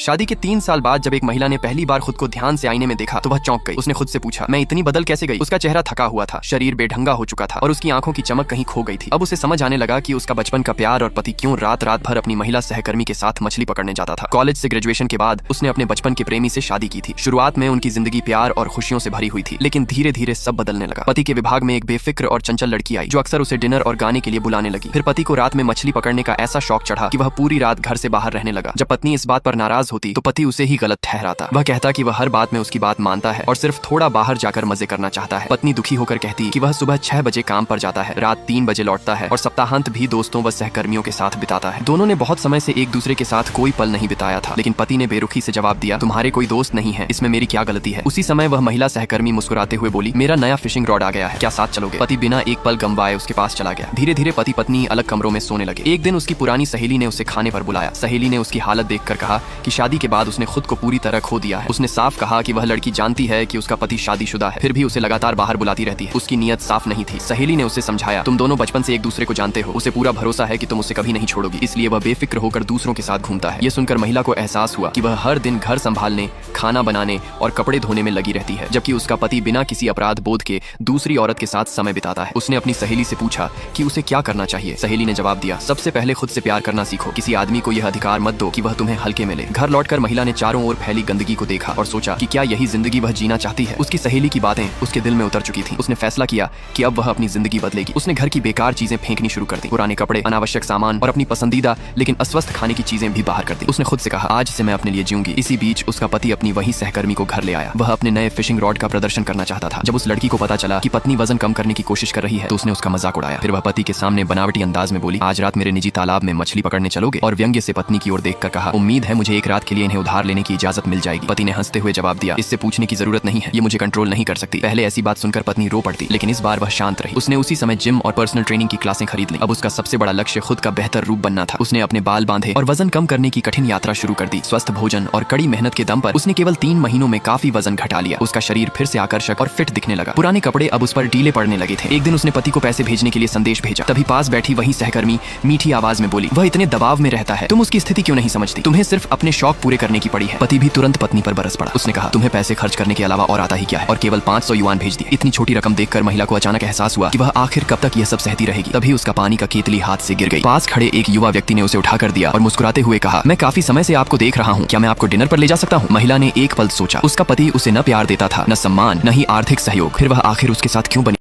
शादी के 3 साल बाद जब एक महिला ने पहली बार खुद को ध्यान से आईने में देखा तो वह चौंक गई। उसने खुद से पूछा, मैं इतनी बदल कैसे गई? उसका चेहरा थका हुआ था, शरीर बेढंगा हो चुका था और उसकी आंखों की चमक कहीं खो गई थी। अब उसे समझ आने लगा कि उसका बचपन का प्यार और पति क्यों रात रात भर अपनी महिला सहकर्मी के साथ मछली पकड़ने जाता था। कॉलेज से ग्रेजुएशन के बाद उसने अपने बचपन के प्रेमी से शादी की थी। शुरुआत में उनकी जिंदगी प्यार और खुशियों से भरी हुई थी, लेकिन धीरे धीरे सब बदलने लगा। पति के विभाग में एक बेफिक्र और चंचल लड़की आई जो अक्सर उसे डिनर और गाने के लिए बुलाने लगी। फिर पति को रात में मछली पकड़ने का ऐसा शौक चढ़ा कि वह पूरी रात घर से बाहर रहने लगा। जब पत्नी इस बात पर नाराज होती तो पति उसे ही गलत ठहराता। वह कहता कि वह हर बात में उसकी बात मानता है और सिर्फ थोड़ा बाहर जाकर मजे करना चाहता है। पत्नी दुखी होकर कहती कि वह सुबह 6 बजे काम पर जाता है, रात 3 बजे लौटता है और सप्ताहांत भी दोस्तों व सहकर्मियों के साथ बिताता है। दोनों ने बहुत समय से एक दूसरे के साथ कोई पल नहीं बिताया था, लेकिन पति ने बेरुखी से जवाब दिया, तुम्हारे कोई दोस्त नहीं है, इसमें मेरी क्या गलती है? उसी समय वह महिला सहकर्मी मुस्कुराते हुए बोली, मेरा नया फिशिंग रॉड आ गया है, क्या साथ चलोगे? पति बिना एक पल गंवाए उसके पास चला गया। धीरे धीरे पति पत्नी अलग कमरों में सोने लगे। एक दिन उसकी पुरानी सहेली ने उसे खाने पर बुलाया। सहेली ने उसकी हालत देखकर कहा कि शादी के बाद उसने खुद को पूरी तरह खो दिया है। उसने साफ कहा कि वह लड़की जानती है कि उसका पति शादीशुदा है, फिर भी उसे लगातार बाहर बुलाती रहती है। उसकी नीयत साफ नहीं थी। सहेली ने उसे समझाया, तुम दोनों बचपन से एक दूसरे को जानते हो, उसे पूरा भरोसा है कि तुम उसे कभी नहीं छोड़ोगी, इसलिए वह बेफिक्र होकर दूसरों के साथ घूमता है। यह सुनकर महिला को एहसास हुआ कि वह हर दिन घर संभालने, खाना बनाने और कपड़े धोने में लगी रहती है, जबकि उसका पति बिना किसी अपराध बोध के दूसरी औरत के साथ समय बिताता है। उसने अपनी सहेली से पूछा कि उसे क्या करना चाहिए। सहेली ने जवाब दिया, सबसे पहले खुद से प्यार करना सीखो। किसी आदमी को यह अधिकार मत दो कि वह तुम्हें हल्के में ले। घर लौटकर महिला ने चारों ओर फैली गंदगी को देखा और सोचा कि क्या यही जिंदगी वह जीना चाहती है। उसकी सहेली की बातें उसके दिल में उतर चुकी थी। उसने फैसला किया कि अब वह अपनी जिंदगी बदलेगी। उसने घर की बेकार चीजें फेंकनी शुरू कर दी, पुराने कपड़े, अनावश्यक सामान और अपनी पसंदीदा लेकिन अस्वस्थ खाने की चीजें भी बाहर कर दी। उसने खुद से कहा, आज से मैं अपने लिए जीऊंगी। इसी बीच उसका पति अपनी वही सहकर्मी को घर ले आया। वह अपने नए फिशिंग रॉड का प्रदर्शन करना चाहता था। जब उस लड़की को पता चला कि पत्नी वजन कम करने की कोशिश कर रही है तो उसने उसका मजाक उड़ाया। फिर वह पति के सामने बनावटी अंदाज में बोली, आज रात मेरे निजी तालाब में मछली पकड़ने चलोगे? और व्यंग्य से पत्नी की ओर देखकर कहा, उम्मीद है मुझे एक रात के लिए इन्हें उधार लेने की इजाजत मिल जाएगी। पति ने हंसते हुए जवाब दिया, इससे पूछने की जरूरत नहीं है, ये मुझे कंट्रोल नहीं कर सकती। पहले ऐसी बात सुनकर पत्नी रो पड़ती, लेकिन इस बार वह शांत रही। उसने उसी समय जिम और पर्सनल ट्रेनिंग की क्लासें खरीद ली। अब उसका सबसे बड़ा लक्ष्य खुद का बेहतर रूप बनना था। उसने अपने बाल बांधे और वजन कम करने की कठिन यात्रा शुरू कर दी। स्वस्थ भोजन और कड़ी मेहनत के दम पर उसने केवल 3 महीनों में काफी वजन घटा लिया। उसका शरीर फिर से आकर्षक और फिट दिखने लगा। पुराने कपड़े अब उस पर ढीले पड़ने लगे थे। एक दिन उसने पति को पैसे भेजने के लिए संदेश भेजा। तभी पास बैठी वही सहकर्मी मीठी आवाज में बोली, वह इतने दबाव में रहता है, तुम उसकी स्थिति क्यों नहीं समझती? तुम्हें सिर्फ अपने शौक पूरे करने की पड़ी है। पति भी तुरंत पत्नी पर बरस पड़ा। उसने कहा, तुम्हें पैसे खर्च करने के अलावा और आता ही क्या है? और केवल 500 युआन भेज दिए। इतनी छोटी रकम देखकर महिला को अचानक एहसास हुआ कि वह आखिर कब तक यह सब सहती रहेगी। तभी उसका पानी का केतली हाथ से गिर गई। पास खड़े एक युवा व्यक्ति ने उसे उठाकर दिया और मुस्कुराते हुए कहा, मैं काफी समय से आपको देख रहा हूँ, क्या मैं आपको डिनर पर ले जा सकता हूँ? महिला ने एक पल सोचा। उसका पति उसे न प्यार देता था, न सम्मान, न ही आर्थिक सहयोग, फिर वह आखिर उसके साथ क्यों बनी?